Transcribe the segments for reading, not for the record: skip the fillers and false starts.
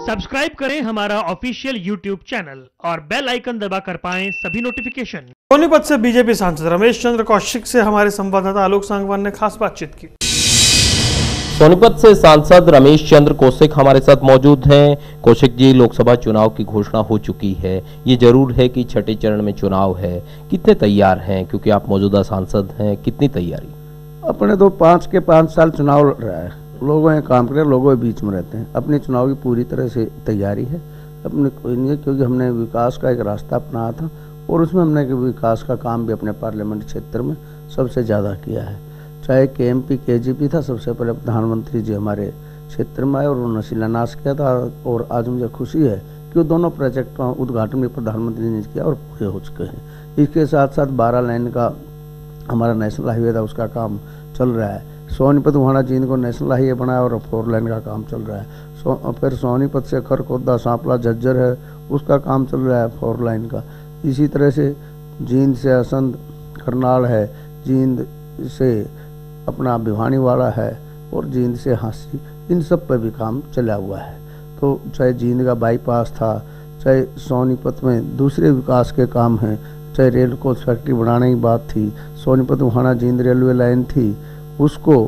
Subscribe करें हमारा official YouTube channel और बेल आइकन दबाकर पाएं सभी नोटिफिकेशन। सोनीपत से बीजेपी सांसद रमेश चंद्र कौशिक से हमारे संवाददाता आलोक सांगवान ने खास बातचीत की। सोनीपत से सांसद रमेश चंद्र कौशिक हमारे साथ मौजूद हैं। कौशिक जी, लोकसभा चुनाव की घोषणा हो चुकी है, ये जरूर है कि छठे चरण में चुनाव है, कितने तैयार हैं? क्योंकि आप मौजूदा सांसद हैं, कितनी तैयारी? अपने तो 5 के 5 साल चुनाव लड़ रहा है, लोगों ने काम करे, लोगों के बीच में रहते हैं। अपने चुनाव की पूरी तरह से तैयारी है, अपने कोई नहीं है, क्योंकि हमने विकास का एक रास्ता अपनाया था और उसमें हमने विकास का काम भी अपने पार्लियामेंट क्षेत्र में सबसे ज़्यादा किया है। चाहे KMP KGP था, सबसे पहले प्रधानमंत्री जी हमारे क्षेत्र में आए और उन्होंने शिलान्यास किया था और आज मुझे खुशी है कि वो दोनों प्रोजेक्ट का उद्घाटन भी प्रधानमंत्री ने किया और पूरे हो चुके हैं। इसके साथ साथ 12 लाइन का हमारा नेशनल हाईवे था, उसका काम चल रहा है। सोनीपत वहाना जींद को नेशनल हाईवे बनाया और 4 लाइन का काम चल रहा है। फिर सोनीपत से खरकोदा सांपला झज्जर है, उसका काम चल रहा है 4 लाइन का। इसी तरह से जींद से असंध करनाल है, जींद से अपना भिवानीवाड़ा है और जींद से हांसी, इन सब पर भी काम चला हुआ है। तो चाहे जींद का बाईपास था, चाहे सोनीपत में दूसरे विकास के काम हैं, चाहे रेल कोच फैक्ट्री बनाने की बात थी, सोनीपत वहाना जींद रेलवे लाइन थी, उसको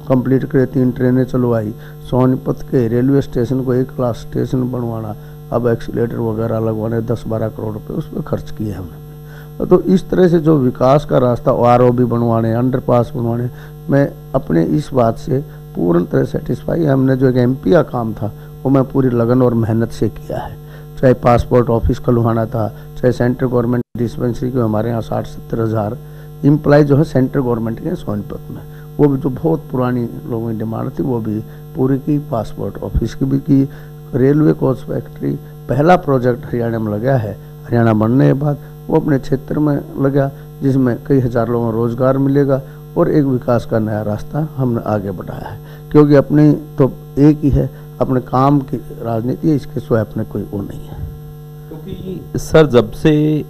कंप्लीट करे, 3 ट्रेनें चलवाई। सोनीपत के रेलवे स्टेशन को 1 क्लास स्टेशन बनवाना, अब एक्सीलेटर वगैरह लगवाने 10-12 करोड़ रुपये उस पर खर्च किए हमने। तो इस तरह से जो विकास का रास्ता, RO भी बनवाने, अंडरपास बनवाने, मैं अपने इस बात से पूर्ण तरह सेटिस्फाई। हमने जो एक MP का काम था वो मैं पूरी लगन और मेहनत से किया है। चाहे पासपोर्ट ऑफिस खुलवाना था, चाहे सेंट्रल गवर्नमेंट डिस्पेंसरी को, हमारे यहाँ 60-70 हज़ार एम्प्लॉय जो है सेंट्रल गवर्नमेंट के सोनीपत में, वो भी जो बहुत पुरानी लोगों की डिमांड थी वो भी पूरी की, पासपोर्ट ऑफिस की भी की। रेलवे कोच फैक्ट्री पहला प्रोजेक्ट हरियाणा में लगा है, हरियाणा बनने के बाद वो अपने क्षेत्र में लगा, जिसमें कई हज़ार लोगों को रोजगार मिलेगा और एक विकास का नया रास्ता हमने आगे बढ़ाया है। क्योंकि अपनी तो एक ही है, अपने काम की राजनीति है, इसके सिवाय अपने कोई वो नहीं है। क्योंकि सर, जब से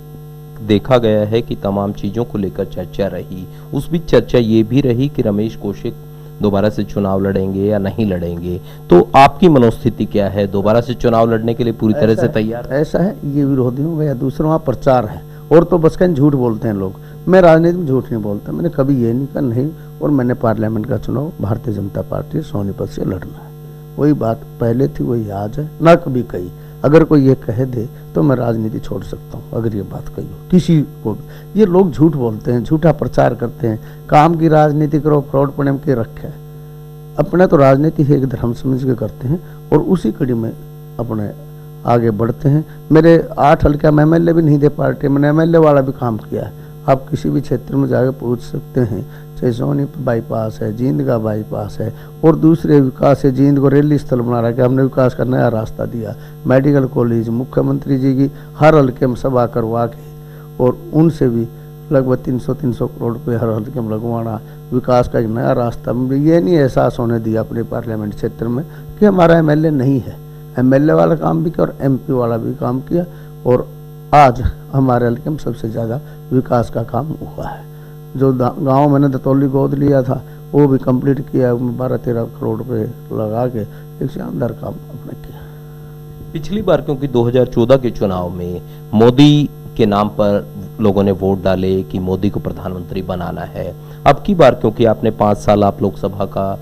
देखा गया है कि तमाम चीज़ों को लेकर चर्चा रही, उस बीच चर्चा ये भी रही कि रमेश कौशिक दोबारा से चुनाव लड़ेंगे या नहीं लड़ेंगे, तो आपकी मनोस्थिति क्या है? दोबारा से चुनाव लड़ने के लिए पूरी तरह से तैयार? ऐसा है, ये विरोधियों का या दूसरों का प्रचार है और तो बस कहीं झूठ बोलते हैं लोग। मैं राजनीति में झूठ नहीं बोलता, मैंने कभी ये नहीं कहा नहीं, और मैंने पार्लियामेंट का चुनाव भारतीय जनता पार्टी सोनीपत से लड़ना है। वही बात पहले थी, वही आज है, ना कभी कही। अगर कोई ये कह दे तो मैं राजनीति छोड़ सकता हूँ, अगर ये बात कही हो किसी को भी। ये लोग झूठ बोलते हैं, झूठा प्रचार करते हैं, काम की राजनीति करो, फ्रॉड पड़े के रखे है। अपने तो राजनीति एक धर्म समझ के करते हैं और उसी कड़ी में अपने आगे बढ़ते हैं। मेरे 8 हल्का में MLA भी नहीं दे पार्टी, मैंने MLA वाला भी काम किया है। आप किसी भी क्षेत्र में जाकर पूछ सकते हैं, चाहे सोनीपत बाईपास है, जींद का बाईपास है और दूसरे विकास है। जींद को रेल स्थल बना रखा, हमने विकास का नया रास्ता दिया, मेडिकल कॉलेज, मुख्यमंत्री जी की हर हल्के में सभा करवा के और उनसे भी लगभग 300 करोड़ रुपये हर हल्के में लगवाना, विकास का एक नया रास्ता। ये नहीं एहसास होने दिया अपने पार्लियामेंट क्षेत्र में कि हमारा MLA नहीं है। MLA वाला काम भी किया और MP वाला भी काम किया और आज हमारे हल्के में सबसे ज़्यादा विकास का काम हुआ है। जो गांव मैंने दतौली गोद लिया था वो भी कंप्लीट किया, 12-13 करोड़ रुपए लगा के एक शानदार काम अपने किया। पिछली बार क्योंकि 2014 के चुनाव में मोदी के नाम पर लोगों ने वोट डाले कि मोदी को प्रधानमंत्री बनाना है। अब की बार क्योंकि आपने 5 साल आप लोकसभा का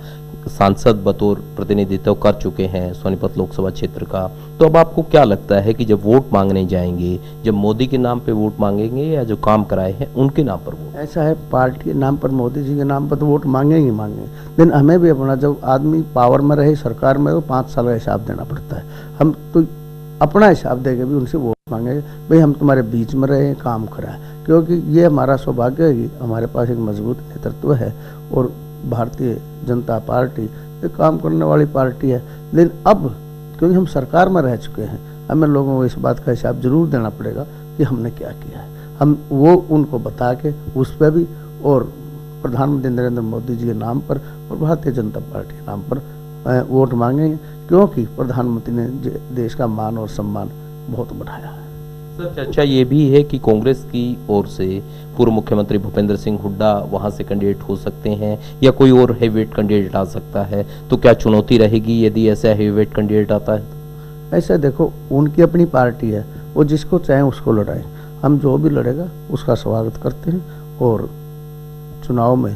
सांसद बतौर प्रतिनिधित्व कर चुके हैं सोनीपत लोकसभा क्षेत्र का, तो अब आपको क्या लगता है कि जब वोट मांगने जाएंगे, जब मोदी के नाम पे वोट मांगेंगे या जो काम कराए हैं उनके नाम पर वोट? ऐसा है, पार्टी के नाम पर, मोदी जी के नाम पर तो वोट मांगेंगे मांगेंगे, लेकिन हमें भी अपना, जब आदमी पावर में रहे, सरकार में, तो 5 साल का हिसाब देना पड़ता है। हम तो अपना हिसाब देके भी उनसे वोट मांगेंगे, भाई हम तुम्हारे बीच में रहे, काम कराए। क्योंकि ये हमारा सौभाग्य है कि हमारे पास एक मजबूत नेतृत्व है और भारतीय जनता पार्टी एक काम करने वाली पार्टी है। लेकिन अब क्योंकि हम सरकार में रह चुके हैं, हमें लोगों को इस बात का हिसाब जरूर देना पड़ेगा कि हमने क्या किया है। हम वो उनको बता के उस पर भी, और प्रधानमंत्री नरेंद्र मोदी जी के नाम पर और भारतीय जनता पार्टी के नाम पर वोट मांगेंगे, क्योंकि प्रधानमंत्री ने देश का मान और सम्मान बहुत बढ़ाया है। सर, चर्चा ये भी है कि कांग्रेस की ओर से पूर्व मुख्यमंत्री भूपेंद्र सिंह हुड्डा वहां से कैंडिडेट हो सकते हैं या कोई और हेवीवेट कैंडिडेट आ सकता है, तो क्या चुनौती रहेगी यदि ऐसा हेवीवेट कैंडिडेट आता है? ऐसे देखो, उनकी अपनी पार्टी है, वो जिसको चाहे उसको लड़ाए। हम जो भी लड़ेगा उसका स्वागत करते हैं, और चुनाव में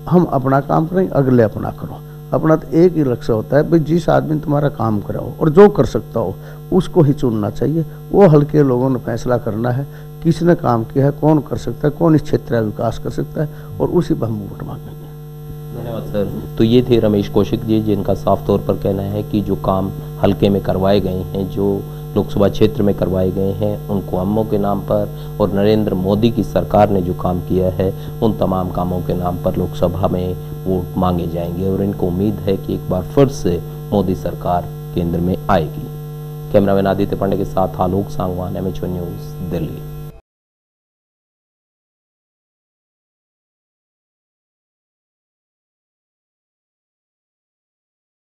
हम अपना काम करें, अगले अपना करो। अपना तो एक ही लक्ष्य होता है भाई, जिस आदमी ने तुम्हारा काम करा हो और जो कर सकता हो उसको ही चुनना चाहिए। वो हल्के लोगों ने फैसला करना है किसने काम किया है, कौन कर सकता है, कौन इस क्षेत्र का विकास कर सकता है, और उसी पर हम वोट मांगेंगे। धन्यवाद सर। तो ये थे रमेश कौशिक जी, जिनका साफ तौर पर कहना है कि जो काम हल्के में करवाए गए हैं, जो लोकसभा क्षेत्र में करवाए गए हैं, उन कामों के नाम पर और नरेंद्र मोदी की सरकार ने जो काम किया है उन तमाम कामों के नाम पर लोकसभा में वोट मांगे जाएंगे, और इनको उम्मीद है कि एक बार फिर से मोदी सरकार केंद्र में आएगी। कैमरामैन आदित्य पांडे के साथ आलोक सांगवान, एमएच न्यूज़, दिल्ली।